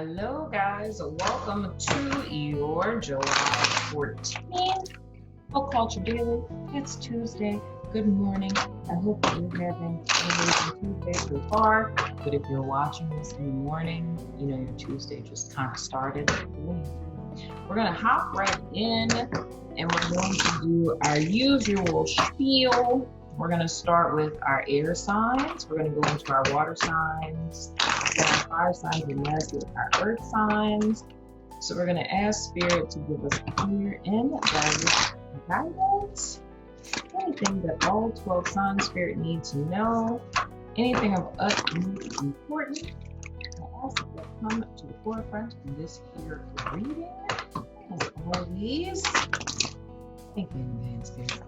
Hello guys, welcome to your July 14th Book Culture Daily. It's Tuesday. Good morning. I hope that you're having an amazing Tuesday so far. But if you're watching this in the morning, you know your Tuesday just kind of started. We're going to hop right in and we're going to do our usual spiel. We're going to start with our air signs. We're going to go into our water signs, our fire signs, and lastly our earth signs. So we're going to ask Spirit to give us clear and direct guidance. Anything that all 12 signs Spirit need to know. Anything of utmost importance. I ask that they come to the forefront in this here reading. As always, thank you in advance, Spirit.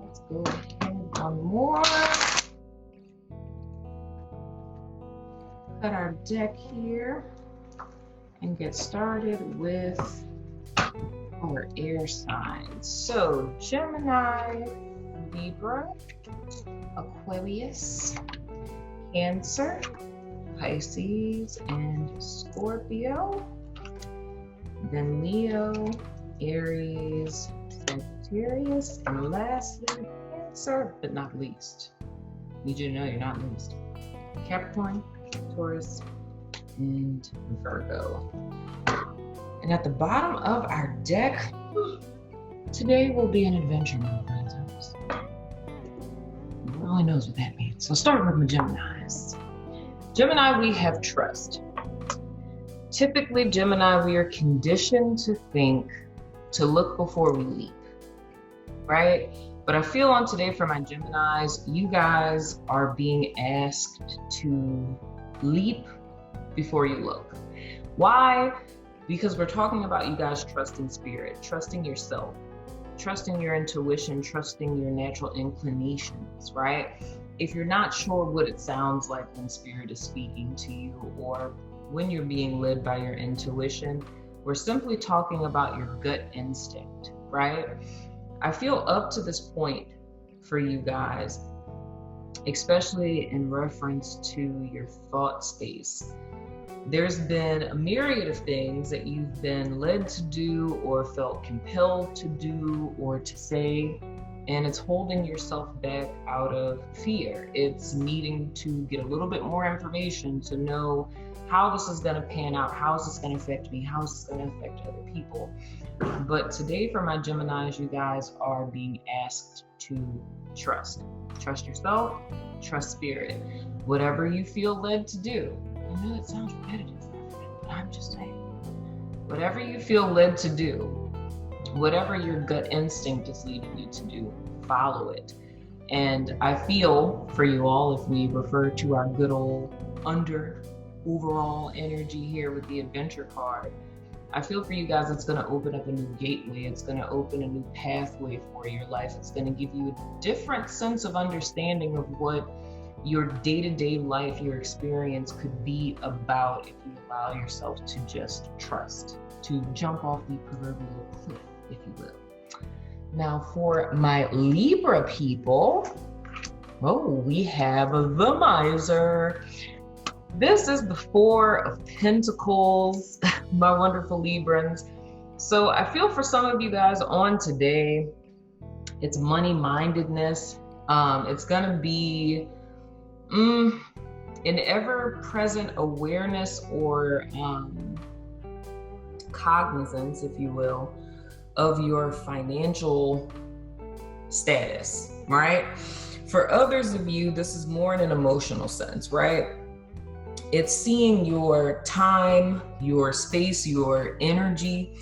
Let's go ahead one more. Cut our deck here and get started with our air signs. So Gemini, Libra, Aquarius, Cancer, Pisces, and Scorpio. Then Leo, Aries, Sagittarius, and lastly Cancer, but not least. Need you to know you're not least. Capricorn, Taurus, and Virgo. And at the bottom of our deck, today will be an adventure mode, friends. No one knows what that means. So starting with the Geminis. Gemini, we have trust. Typically, Gemini, we are conditioned to think, to look before we leap, right? But I feel on today for my Geminis, you guys are being asked to leap before you look. Why? Because we're talking about you guys trusting Spirit, trusting yourself, trusting your intuition, trusting your natural inclinations, right? If you're not sure what it sounds like when Spirit is speaking to you or when you're being led by your intuition, we're simply talking about your gut instinct, right? I feel up to this point for you guys, especially in reference to your thought space, there's been a myriad of things that you've been led to do or felt compelled to do or to say, and it's holding yourself back out of fear. It's needing to get a little bit more information to know how this is going to pan out, how is this going to affect me, how is this going to affect other people. But today for my Geminis, you guys are being asked to trust. Trust yourself, trust Spirit. Whatever you feel led to do. I know that sounds repetitive, but I'm just saying. Whatever you feel led to do, whatever your gut instinct is leading you to do, follow it. And I feel for you all, if we refer to our good old overall energy here with the adventure card, I feel for you guys it's going to open up a new gateway. It's going to open a new pathway for your life. It's going to give you a different sense of understanding of what your day-to-day life, your experience could be about if you allow yourself to just trust, to jump off the proverbial cliff, if you will. Now for my Libra people, we have the Miser. This is the Four of Pentacles, my wonderful Librans. So I feel for some of you guys on today, it's money-mindedness. It's gonna be an ever-present awareness or cognizance, if you will, of your financial status, right? For others of you, this is more in an emotional sense, right? It's seeing your time, your space, your energy,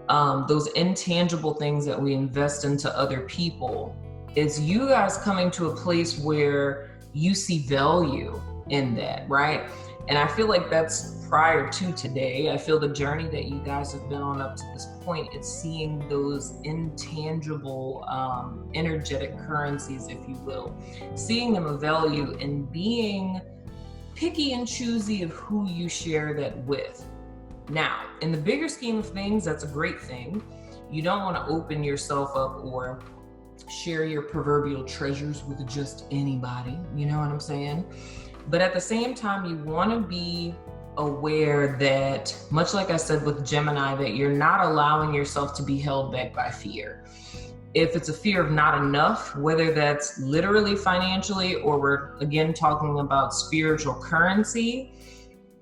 those intangible things that we invest into other people. It's you guys coming to a place where you see value in that, right? And I feel like that's prior to today. I feel the journey that you guys have been on up to this point, it's seeing those intangible, energetic currencies, if you will, seeing them of value and being picky and choosy of who you share that with. Now, in the bigger scheme of things, that's a great thing. You don't want to open yourself up or share your proverbial treasures with just anybody, you know what I'm saying? But at the same time, you want to be aware that, much like I said with Gemini, that you're not allowing yourself to be held back by fear. If it's a fear of not enough, whether that's literally financially or we're again talking about spiritual currency,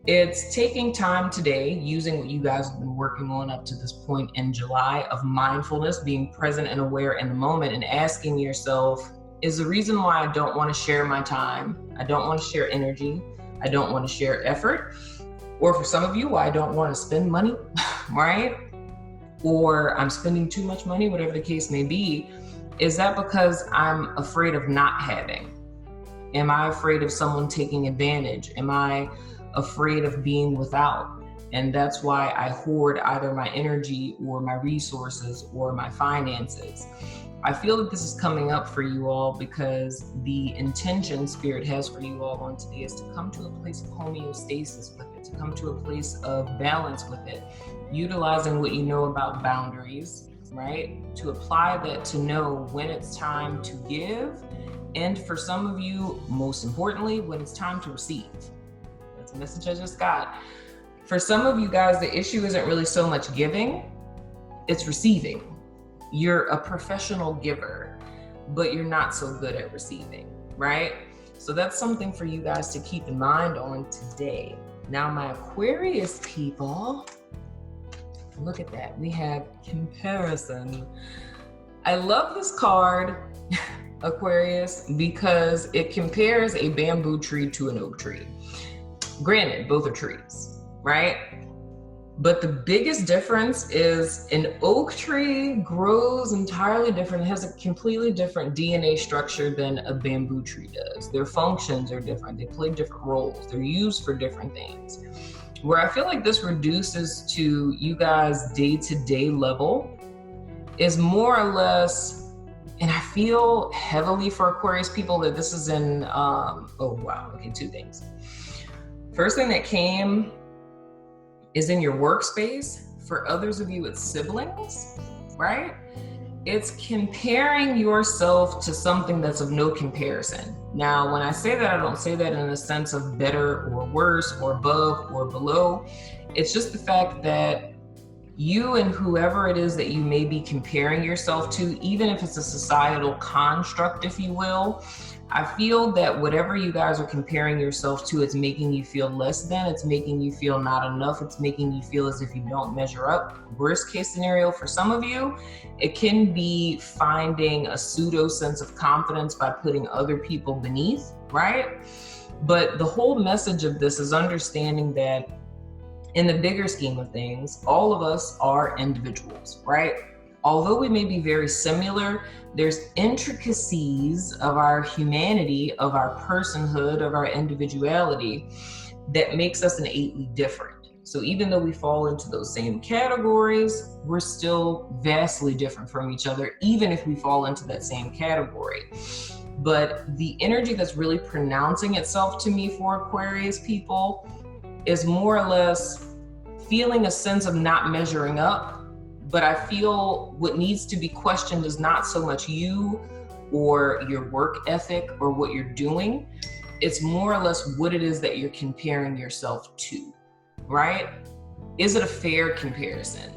it's taking time today, using what you guys have been working on up to this point in July of mindfulness, being present and aware in the moment, and asking yourself, is the reason why I don't want to share my time, I don't want to share energy, I don't want to share effort, or for some of you, why I don't want to spend money, right? Or I'm spending too much money, whatever the case may be, is that because I'm afraid of not having? Am I afraid of someone taking advantage? Am I afraid of being without? And that's why I hoard either my energy or my resources or my finances. I feel that this is coming up for you all because the intention Spirit has for you all on today is to come to a place of homeostasis with it, to come to a place of balance with it, utilizing what you know about boundaries, right? To apply that to know when it's time to give, and for some of you, most importantly, when it's time to receive. That's a message I just got. For some of you guys, the issue isn't really so much giving, it's receiving. You're a professional giver, but you're not so good at receiving, right? So that's something for you guys to keep in mind on today. Now, my Aquarius people, look at that. We have comparison. I love this card, Aquarius, because it compares a bamboo tree to an oak tree. Granted, both are trees, right? But the biggest difference is an oak tree grows entirely different. It has a completely different DNA structure than a bamboo tree does. Their functions are different. They play different roles. They're used for different things. Where I feel like this reduces to you guys' day-to-day level is more or less, and I feel heavily for Aquarius people that this is in, two things. First thing that came is in your workspace. For others of you, it's siblings, right? It's comparing yourself to something that's of no comparison. Now, when I say that, I don't say that in a sense of better or worse or above or below. It's just the fact that you and whoever it is that you may be comparing yourself to, even if it's a societal construct, if you will, I feel that whatever you guys are comparing yourself to, it's making you feel less than, it's making you feel not enough, it's making you feel as if you don't measure up. Worst case scenario for some of you, it can be finding a pseudo sense of confidence by putting other people beneath, right? But the whole message of this is understanding that in the bigger scheme of things, all of us are individuals, right? Although we may be very similar, there's intricacies of our humanity, of our personhood, of our individuality that makes us innately different. So even though we fall into those same categories, we're still vastly different from each other, even if we fall into that same category. But the energy that's really pronouncing itself to me for Aquarius people is more or less feeling a sense of not measuring up. But I feel what needs to be questioned is not so much you or your work ethic or what you're doing. It's more or less what it is that you're comparing yourself to, right? Is it a fair comparison?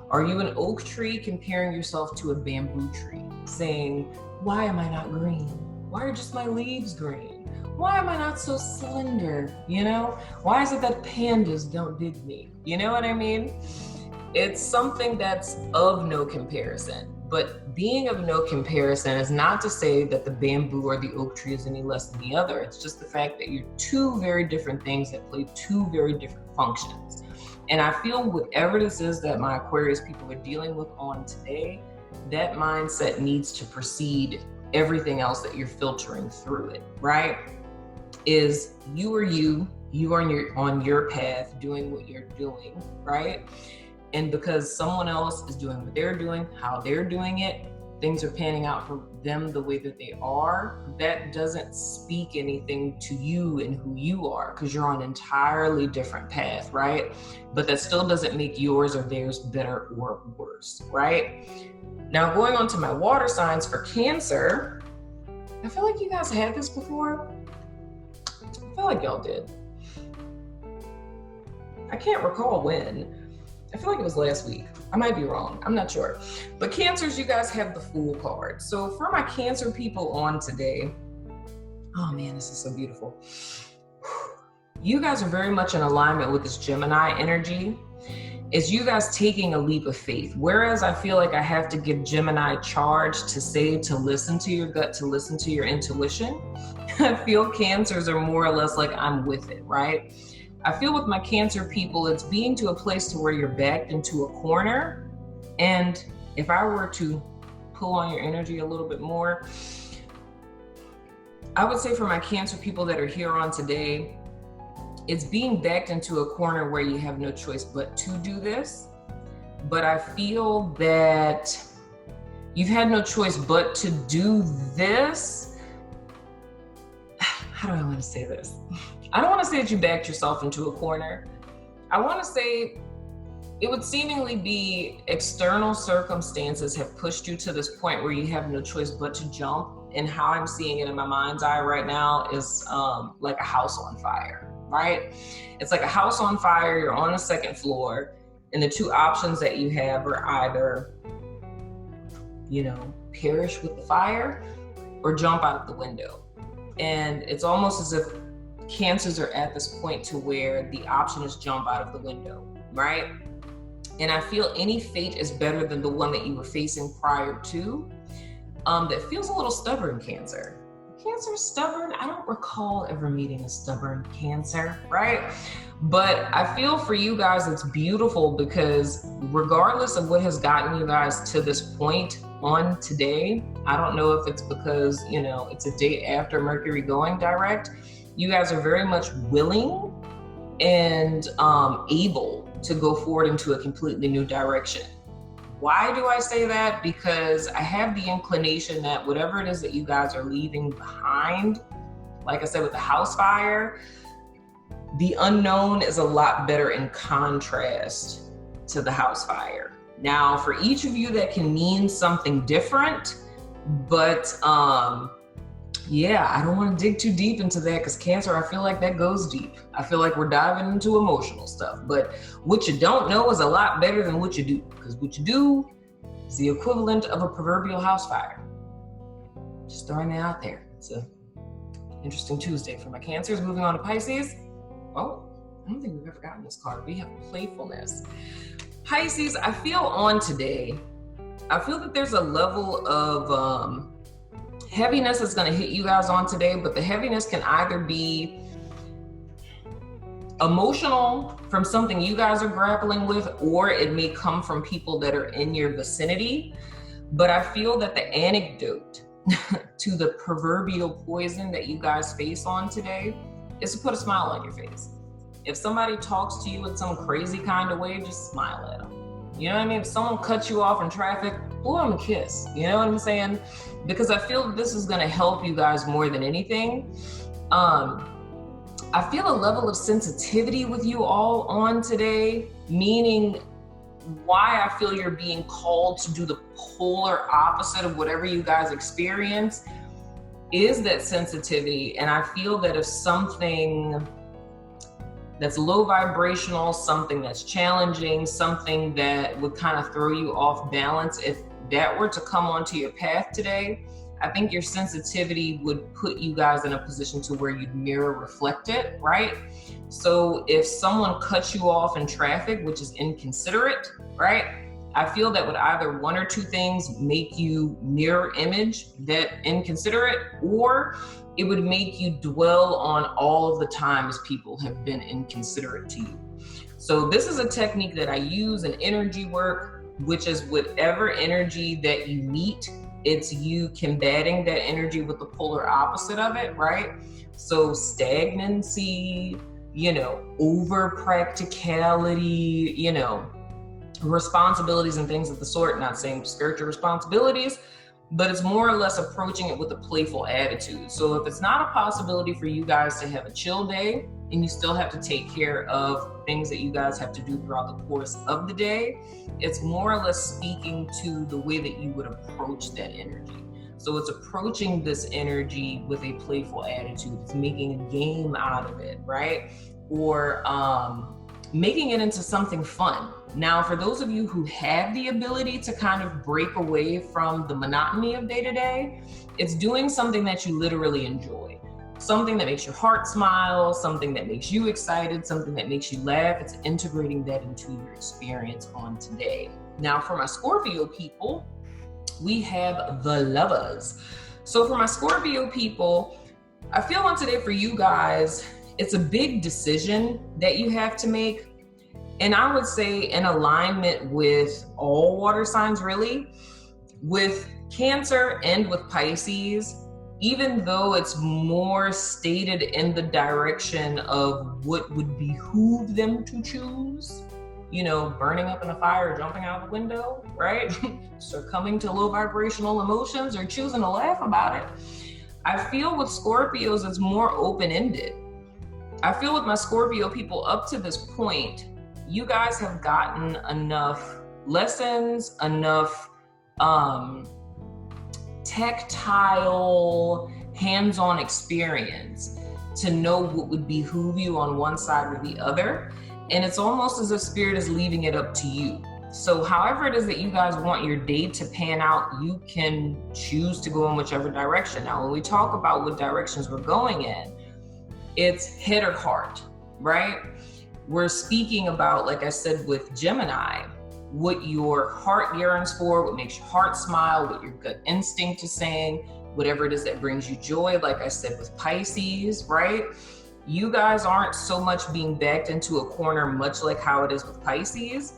Are you an oak tree comparing yourself to a bamboo tree, saying, why am I not green? Why are just my leaves green? Why am I not so slender? You know, why is it that pandas don't dig me? You know what I mean? It's something that's of no comparison, but being of no comparison is not to say that the bamboo or the oak tree is any less than the other. It's just the fact that you're two very different things that play two very different functions. And I feel whatever this is that my Aquarius people are dealing with on today, that mindset needs to precede everything else that you're filtering through it, right? Is you are you are on your path doing what you're doing, right? And because someone else is doing what they're doing, how they're doing it, things are panning out for them the way that they are, that doesn't speak anything to you and who you are, because you're on an entirely different path, right? But that still doesn't make yours or theirs better or worse, right? Now, going on to my water signs for Cancer, I feel like you guys had this before. I feel feel like y'all did. I can't recall when. I feel like it was last week. I might be wrong. I'm not sure. But Cancers, you guys have the Fool card. So for my Cancer people on today, oh man, this is so beautiful. You guys are very much in alignment with this Gemini energy. It's you guys taking a leap of faith. Whereas I feel like I have to give Gemini charge to say to listen to your gut, to listen to your intuition. I feel Cancers are more or less like I'm with it, right? I feel with my Cancer people, it's being to a place to where you're backed into a corner. And if I were to pull on your energy a little bit more, I would say for my Cancer people that are here on today, it's being backed into a corner where you have no choice but to do this. But I feel that you've had no choice but to do this. How do I want to say this? I don't want to say that you backed yourself into a corner. I want to say it would seemingly be external circumstances have pushed you to this point where you have no choice but to jump. And how I'm seeing it in my mind's eye right now is like a house on fire, right? It's like a house on fire, you're on the second floor, and the two options that you have are either, perish with the fire or jump out of the window. And it's almost as if Cancers are at this point to where the option is jump out of the window, right? And I feel any fate is better than the one that you were facing prior to. That feels a little stubborn, Cancer. Cancer is stubborn. I don't recall ever meeting a stubborn Cancer, right? But I feel for you guys, it's beautiful because regardless of what has gotten you guys to this point on today, I don't know if it's because, it's a day after Mercury going direct. You guys are very much willing and able to go forward into a completely new direction. Why do I say that? Because I have the inclination that whatever it is that you guys are leaving behind, like I said with the house fire, the unknown is a lot better in contrast to the house fire. Now, for each of you that can mean something different, but I don't want to dig too deep into that because Cancer, I feel like that goes deep. I feel like we're diving into emotional stuff. But what you don't know is a lot better than what you do, because what you do is the equivalent of a proverbial house fire. Just throwing it out there. It's a interesting Tuesday for my Cancers. Moving on to Pisces. Oh, I don't think we've ever gotten this card. We have playfulness. Pisces, I feel on today, I feel that there's a level of heaviness that's going to hit you guys on today, but the heaviness can either be emotional from something you guys are grappling with, or it may come from people that are in your vicinity. But I feel that the anecdote to the proverbial poison that you guys face on today is to put a smile on your face. If somebody talks to you in some crazy kind of way, just smile at them. You know what I mean? If someone cuts you off in traffic, blow them a kiss. You know what I'm saying? Because I feel that this is going to help you guys more than anything. I feel a level of sensitivity with you all on today, meaning why I feel you're being called to do the polar opposite of whatever you guys experience is that sensitivity. And I feel that if something that's low vibrational, something that's challenging, something that would kind of throw you off balance, if that were to come onto your path today, I think your sensitivity would put you guys in a position to where you'd mirror reflect it, right? So if someone cuts you off in traffic, which is inconsiderate, right? I feel that would either one or two things make you mirror image that inconsiderate, or it would make you dwell on all of the times people have been inconsiderate to you. So this is a technique that I use in energy work, which is whatever energy that you meet, it's you combating that energy with the polar opposite of it, right? So stagnancy, over practicality, responsibilities and things of the sort, not saying skirt your responsibilities, but it's more or less approaching it with a playful attitude. So if it's not a possibility for you guys to have a chill day and you still have to take care of things that you guys have to do throughout the course of the day, it's more or less speaking to the way that you would approach that energy. So it's approaching this energy with a playful attitude. It's making a game out of it, right? Or making it into something fun. Now, for those of you who have the ability to kind of break away from the monotony of day-to-day, it's doing something that you literally enjoy. Something that makes your heart smile, something that makes you excited, something that makes you laugh. It's integrating that into your experience on today. Now, for my Scorpio people, we have the Lovers. So for my Scorpio people, I feel on today for you guys, it's a big decision that you have to make. And I would say in alignment with all water signs, really, with Cancer and with Pisces, even though it's more stated in the direction of what would behoove them to choose, you know, burning up in a fire, jumping out the window, right? Succumbing to low vibrational emotions or choosing to laugh about it. I feel with Scorpios, it's more open-ended. I feel with my Scorpio people up to this point, you guys have gotten enough lessons, enough tactile, hands-on experience to know what would behoove you on one side or the other. And it's almost as if Spirit is leaving it up to you. So however it is that you guys want your day to pan out, you can choose to go in whichever direction. Now, when we talk about what directions we're going in, it's head or heart, right? We're speaking about, like I said, with Gemini, what your heart yearns for, what makes your heart smile, what your gut instinct is saying, whatever it is that brings you joy. Like I said, with Pisces, right? You guys aren't so much being backed into a corner, much like how it is with Pisces.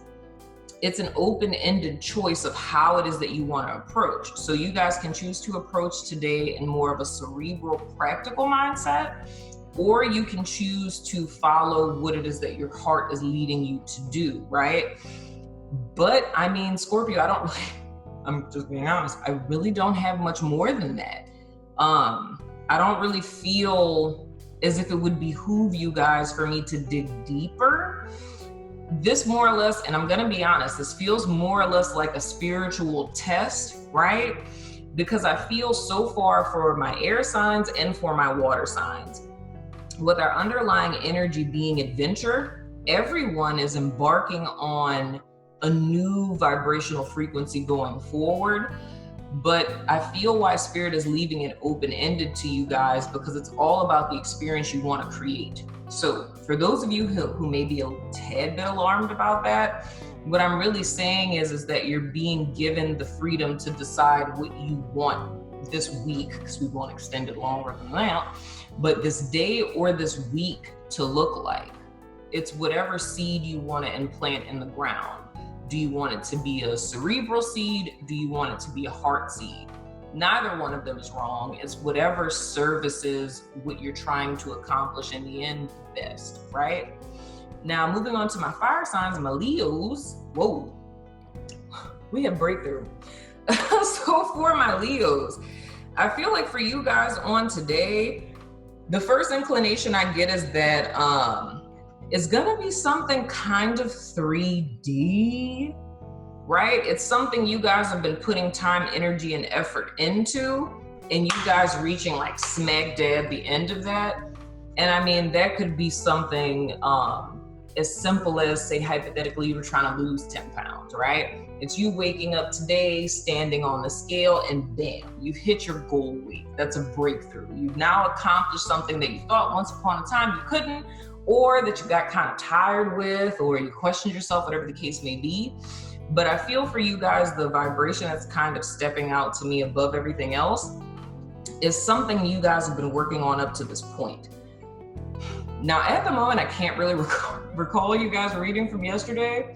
It's an open-ended choice of how it is that you want to approach. So you guys can choose to approach today in more of a cerebral, practical mindset, or you can choose to follow what it is that your heart is leading you to do, right? But I mean, Scorpio, I'm just being honest, I really don't have much more than that. I don't really feel as if it would behoove you guys for me to dig deeper. This more or less, and I'm gonna be honest, this feels more or less like a spiritual test, right? Because I feel so far for my air signs and for my water signs, with our underlying energy being adventure, everyone is embarking on a new vibrational frequency going forward. But I feel why Spirit is leaving it open-ended to you guys, because it's all about the experience you want to create. So for those of you who may be a tad bit alarmed about that, what I'm really saying is that you're being given the freedom to decide what you want this week, because we won't extend it longer than that, but this day or this week to look like. It's whatever seed you want to implant in the ground. Do you want it to be a cerebral seed? Do you want it to be a heart seed? Neither one of them is wrong. It's whatever services what you're trying to accomplish in the end best, right? Now, moving on to my fire signs, my Leos. Whoa, we have breakthrough. So for my Leos, I feel like for you guys on today, the first inclination I get is that it's gonna be something kind of 3D, right? It's something you guys have been putting time, energy, and effort into, and you guys reaching like smack dab the end of that. And I mean, that could be something as simple as, say, hypothetically, you were trying to lose 10 pounds, right? It's you waking up today, standing on the scale, and bam, you've hit your goal weight. That's a breakthrough. You've now accomplished something that you thought once upon a time you couldn't, or that you got kind of tired with, or you questioned yourself, whatever the case may be. But I feel for you guys, the vibration that's kind of stepping out to me above everything else is something you guys have been working on up to this point. Now, at the moment, I can't really recall you guys reading from yesterday,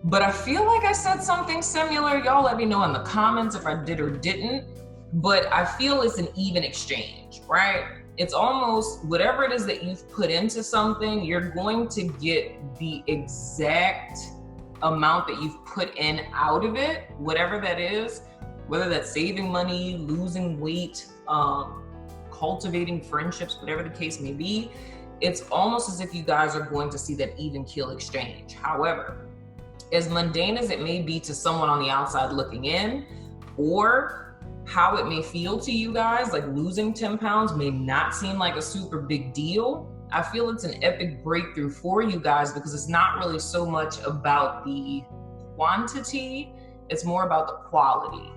but I feel like I said something similar. Y'all let me know in the comments if I did or didn't, but I feel it's an even exchange, right? It's almost whatever it is that you've put into something, you're going to get the exact amount that you've put in out of it, whatever that is, whether that's saving money, losing weight, cultivating friendships, whatever the case may be. It's almost as if you guys are going to see that even keel exchange. However, as mundane as it may be to someone on the outside looking in, or how it may feel to you guys, like losing 10 pounds may not seem like a super big deal. I feel it's an epic breakthrough for you guys because it's not really so much about the quantity, it's more about the quality.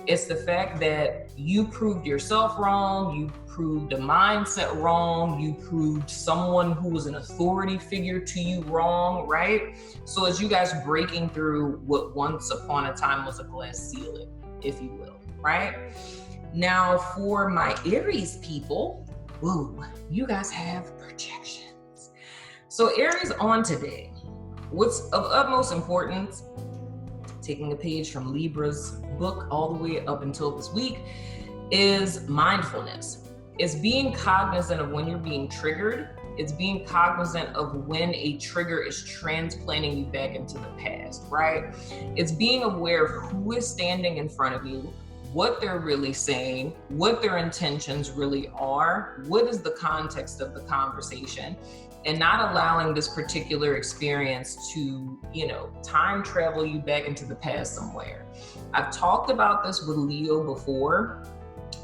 It's the fact that you proved yourself wrong, you proved a mindset wrong, you proved someone who was an authority figure to you wrong, right? So as you guys breaking through what once upon a time was a glass ceiling, if you will, right? Now for my Aries people, ooh, you guys have projections. So Aries on today, what's of utmost importance, taking a page from Libra's book all the way up until this week, is mindfulness. It's being cognizant of when you're being triggered. It's being cognizant of when a trigger is transplanting you back into the past, right? It's being aware of who is standing in front of you, what they're really saying, what their intentions really are, what is the context of the conversation, and not allowing this particular experience to, time travel you back into the past somewhere. I've talked about this with Leo before,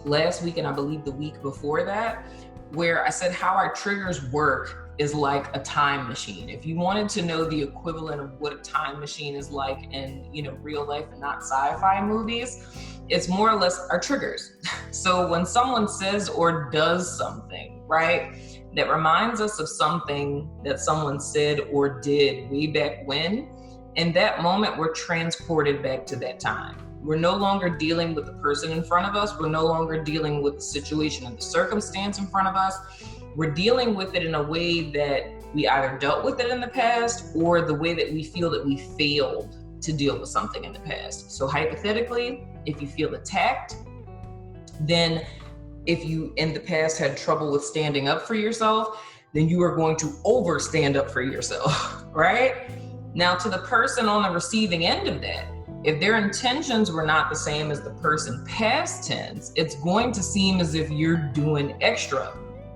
last week and I believe the week before that, where I said how our triggers work is like a time machine. If you wanted to know the equivalent of what a time machine is like in, real life and not sci-fi movies, it's more or less our triggers. So when someone says or does something, right, that reminds us of something that someone said or did way back when, in that moment, we're transported back to that time. We're no longer dealing with the person in front of us. We're no longer dealing with the situation and the circumstance in front of us. We're dealing with it in a way that we either dealt with it in the past or the way that we feel that we failed to deal with something in the past. So hypothetically, if you feel attacked, then if you in the past had trouble with standing up for yourself, then you are going to over stand up for yourself, right? Now to the person on the receiving end of that, if their intentions were not the same as the person past tense, it's going to seem as if you're doing extra,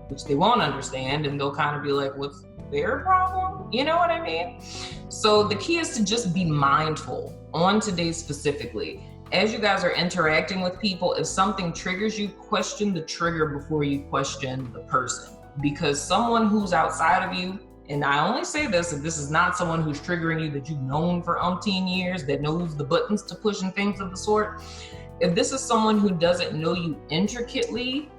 which they won't understand, and they'll kind of be like, what's their problem? You know what I mean? So the key is to just be mindful on today specifically. As you guys are interacting with people, if something triggers you, question the trigger before you question the person. Because someone who's outside of you, and I only say this if this is not someone who's triggering you that you've known for umpteen years, that knows the buttons to push and things of the sort. If this is someone who doesn't know you intricately,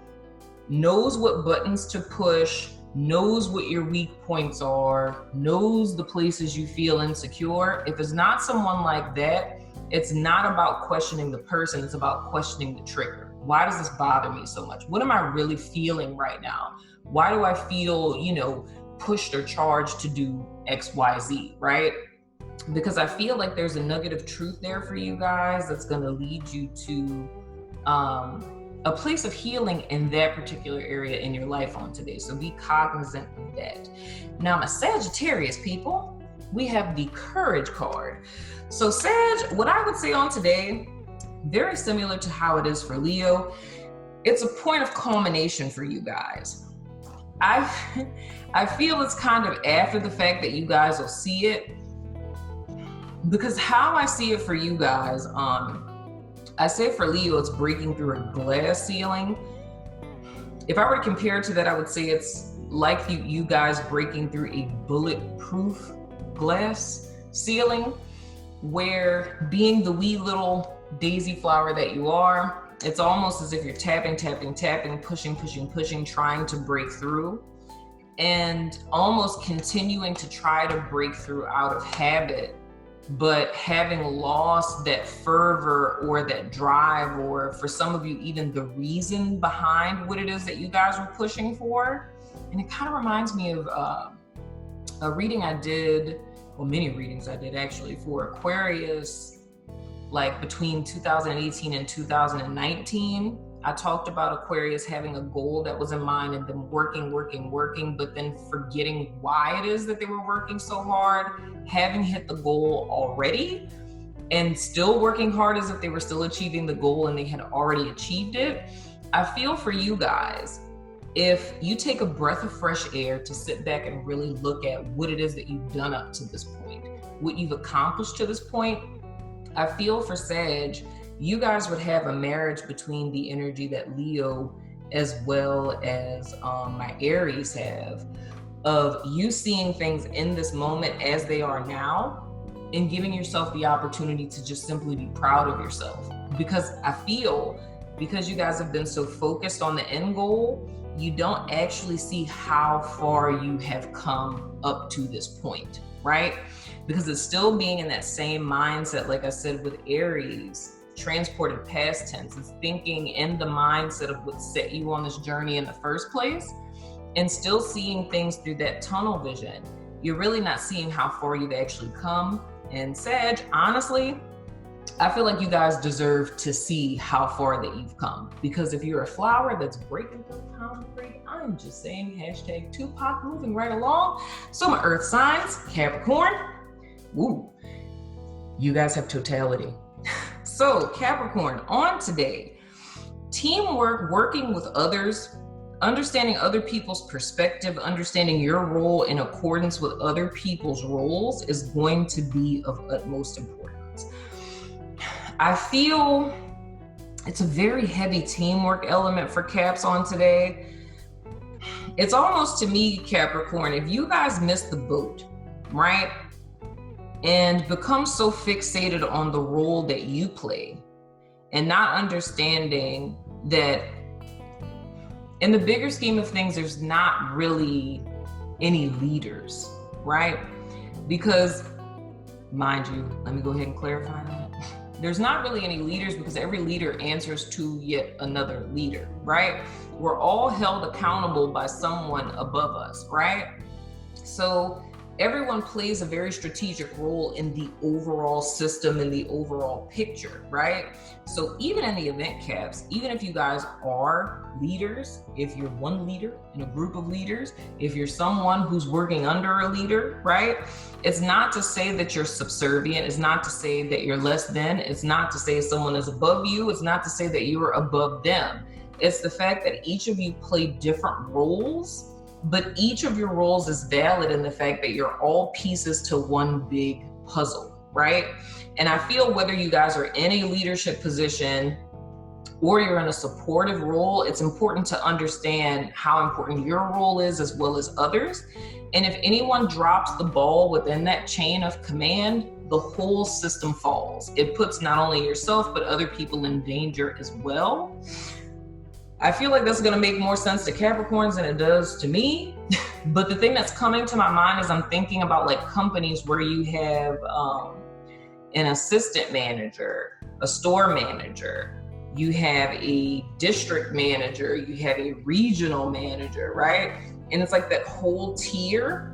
knows what buttons to push, knows what your weak points are, knows the places you feel insecure, if it's not someone like that, it's not about questioning the person, it's about questioning the trigger. Why does this bother me so much? What am I really feeling right now? Why do I feel, pushed or charged to do X, Y, Z, right? Because I feel like there's a nugget of truth there for you guys that's going to lead you to a place of healing in that particular area in your life on today. So be cognizant of that. Now, my Sagittarius people, we have the Courage card. So Sag, what I would say on today, very similar to how it is for Leo, it's a point of culmination for you guys. I feel it's kind of after the fact that you guys will see it, because how I see it for you guys, I say for Leo, it's breaking through a glass ceiling. If I were to compare it to that, I would say it's like you guys breaking through a bulletproof glass ceiling, where being the wee little daisy flower that you are, it's almost as if you're tapping, pushing, trying to break through, and almost continuing to try to break through out of habit, but having lost that fervor or that drive, or for some of you, even the reason behind what it is that you guys were pushing for. And it kind of reminds me of a reading I did, well, many readings I did actually, for Aquarius, like between 2018 and 2019. I talked about Aquarius having a goal that was in mind and them working, but then forgetting why it is that they were working so hard, having hit the goal already, and still working hard as if they were still achieving the goal and they had already achieved it. I feel for you guys, if you take a breath of fresh air to sit back and really look at what it is that you've done up to this point, what you've accomplished to this point, I feel for Sag, you guys would have a marriage between the energy that Leo as well as my Aries have, of you seeing things in this moment as they are now and giving yourself the opportunity to just simply be proud of yourself. Because I feel, because you guys have been so focused on the end goal, you don't actually see how far you have come up to this point, right? Because it's still being in that same mindset, like I said, with Aries, transported past tense. It's thinking in the mindset of what set you on this journey in the first place, and still seeing things through that tunnel vision. You're really not seeing how far you've actually come. And Sag, honestly, I feel like you guys deserve to see how far that you've come. Because if you're a flower that's breaking through concrete, I'm just saying, hashtag Tupac, moving right along. So my earth signs, Capricorn, woo, you guys have totality. So Capricorn, on today, teamwork, working with others, understanding other people's perspective, understanding your role in accordance with other people's roles is going to be of utmost importance. I feel it's a very heavy teamwork element for Caps on today. It's almost, to me, Capricorn, if you guys miss the boat, right? And become so fixated on the role that you play and not understanding that in the bigger scheme of things, there's not really any leaders, right? Because, mind you, let me go ahead and clarify that. There's not really any leaders because every leader answers to yet another leader, right? We're all held accountable by someone above us, right? So everyone plays a very strategic role in the overall system, in the overall picture, right? So even in the event, Caps, even if you guys are leaders, if you're one leader in a group of leaders, if you're someone who's working under a leader, right? It's not to say that you're subservient. It's not to say that you're less than. It's not to say someone is above you. It's not to say that you are above them. It's the fact that each of you play different roles, but each of your roles is valid in the fact that you're all pieces to one big puzzle, right? And I feel whether you guys are in a leadership position or you're in a supportive role, it's important to understand how important your role is as well as others. And if anyone drops the ball within that chain of command, the whole system falls. It puts not only yourself, but other people in danger as well. I feel like that's going to make more sense to Capricorns than it does to me. But the thing that's coming to my mind is I'm thinking about like companies where you have an assistant manager, a store manager, you have a district manager, you have a regional manager, right? And it's like that whole tier.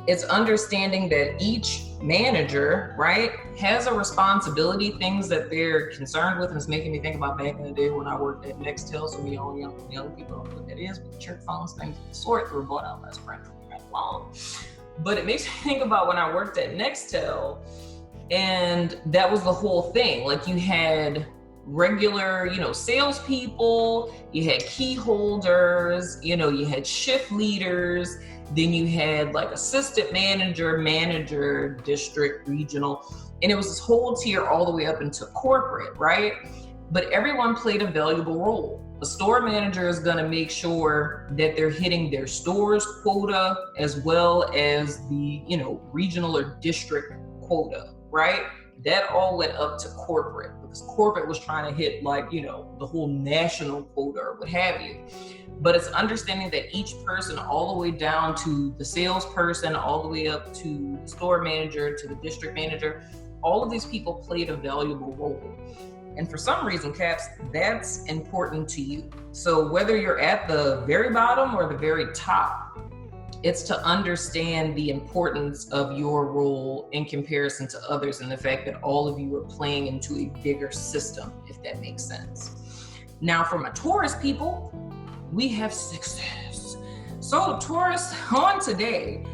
It's understanding that each manager, right, has a responsibility, things that they're concerned with. And it's making me think about back in the day when I worked at Nextel. So we all young people don't know what that is, with church phones, things of the sort. We're going out last spring, right along. But it makes me think about when I worked at Nextel, and that was the whole thing. Like you had regular, salespeople, you had key holders, you had shift leaders, then you had like assistant manager, district, regional, and it was this whole tier all the way up into corporate, right? But everyone played a valuable role. A store manager is going to make sure that they're hitting their store's quota as well as the, regional or district quota, right? That all went up to corporate because corporate was trying to hit like, the whole national quota or what have you. But it's understanding that each person, all the way down to the salesperson, all the way up to the store manager, to the district manager, all of these people played a valuable role. And for some reason, Caps, that's important to you. So whether you're at the very bottom or the very top, it's to understand the importance of your role in comparison to others and the fact that all of you are playing into a bigger system, if that makes sense. Now, for my Taurus people, we have success. So Taurus, on today,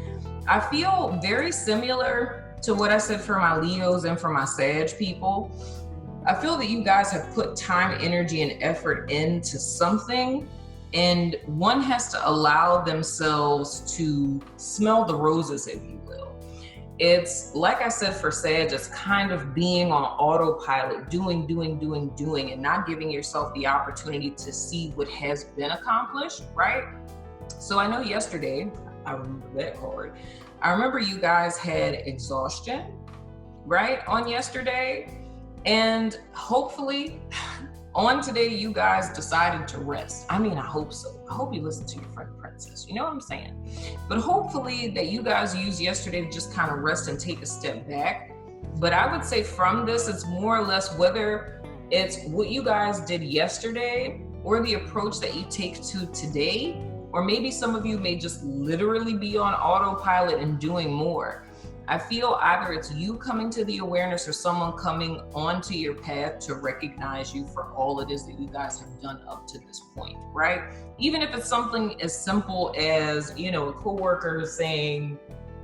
I feel very similar to what I said for my Leos and for my Sag people. I feel that you guys have put time, energy, and effort into something, and one has to allow themselves to smell the roses, if you will. It's like I said for Sag, it's kind of being on autopilot, doing, and not giving yourself the opportunity to see what has been accomplished, right? So I know yesterday, I remember that card. I remember you guys had exhaustion, right, on yesterday. And hopefully on today, you guys decided to rest. I mean, I hope so. I hope you listen to your friend Princess. You know what I'm saying? But hopefully that you guys used yesterday to just kind of rest and take a step back. But I would say from this, it's more or less whether it's what you guys did yesterday or the approach that you take to today, or maybe some of you may just literally be on autopilot and doing more. I feel either it's you coming to the awareness or someone coming onto your path to recognize you for all it is that you guys have done up to this point, right? Even if it's something as simple as, you know, a coworker saying,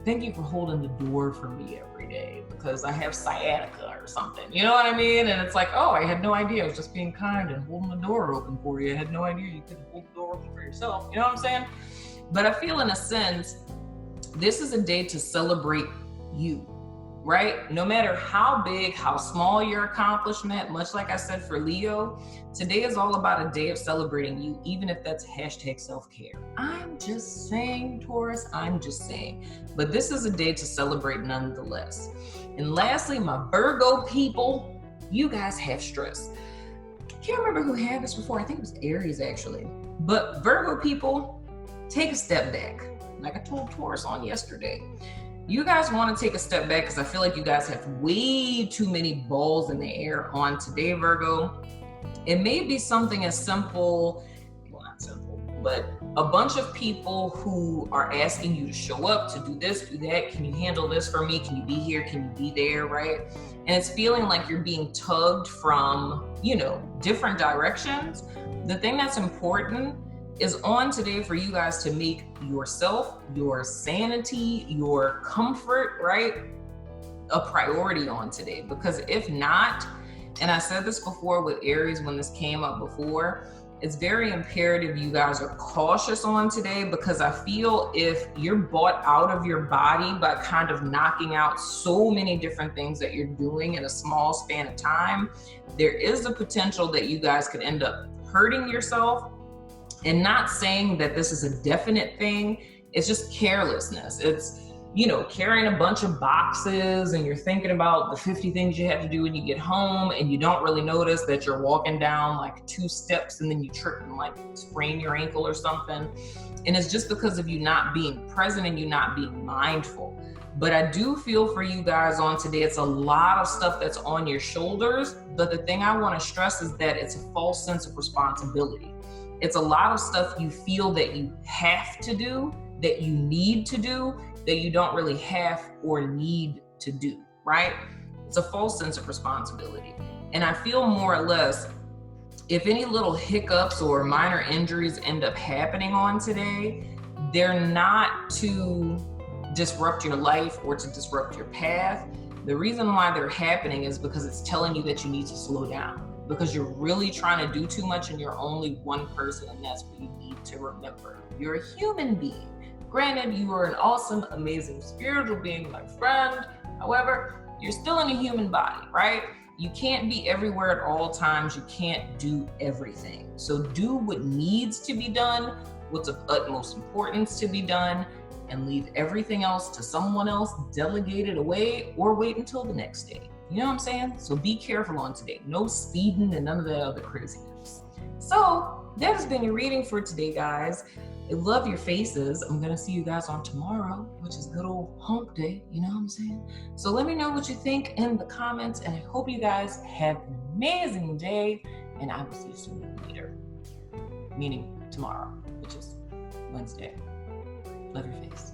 thank you for holding the door for me every day because I have sciatica or something. You know what I mean? And it's like, oh, I had no idea. I was just being kind and holding the door open for you. I had no idea you could hold the door open for yourself. You know what I'm saying? But I feel in a sense, this is a day to celebrate you, right? No matter how big, how small your accomplishment, much like I said for Leo, today is all about a day of celebrating you, even if that's hashtag self-care. I'm just saying, Taurus, I'm just saying. But this is a day to celebrate nonetheless. And lastly, my Virgo people, you guys have stress. I can't remember who had this before. I think it was Aries actually. But Virgo people, take a step back. Like I told Taurus on yesterday. You guys want to take a step back because I feel like you guys have way too many balls in the air on today, Virgo. It may be something as simple, well, not simple, but a bunch of people who are asking you to show up, to do this, do that. Can you handle this for me? Can you be here? Can you be there, right? And it's feeling like you're being tugged from, you know, different directions. The thing that's important is on today for you guys to make yourself, your sanity, your comfort, right, a priority on today. Because if not, and I said this before with Aries when this came up before, it's very imperative you guys are cautious on today, because I feel if you're bought out of your body by kind of knocking out so many different things that you're doing in a small span of time, there is the potential that you guys could end up hurting yourself. And not saying that this is a definite thing, it's just carelessness. It's, you know, carrying a bunch of boxes and you're thinking about the 50 things you have to do when you get home, and you don't really notice that you're walking down like 2 steps and then you trip and like sprain your ankle or something. And it's just because of you not being present and you not being mindful. But I do feel for you guys on today, it's a lot of stuff that's on your shoulders. But the thing I want to stress is that it's a false sense of responsibility. It's a lot of stuff you feel that you have to do, that you need to do, that you don't really have or need to do, right? It's a false sense of responsibility. And I feel more or less, if any little hiccups or minor injuries end up happening on today, they're not to disrupt your life or to disrupt your path. The reason why they're happening is because it's telling you that you need to slow down, because you're really trying to do too much and you're only one person, and that's what you need to remember. You're a human being. Granted, you are an awesome, amazing spiritual being, my friend. However, you're still in a human body, right? You can't be everywhere at all times. You can't do everything. So do what needs to be done, what's of utmost importance to be done, and leave everything else to someone else, delegate it away, or wait until the next day. You know what I'm saying? So be careful on today. No speeding and none of that other craziness. So that has been your reading for today, guys. I love your faces. I'm going to see you guys on tomorrow, which is good old hump day. You know what I'm saying? So let me know what you think in the comments, and I hope you guys have an amazing day, and I will see you soon later. Meaning tomorrow, which is Wednesday. Love your face.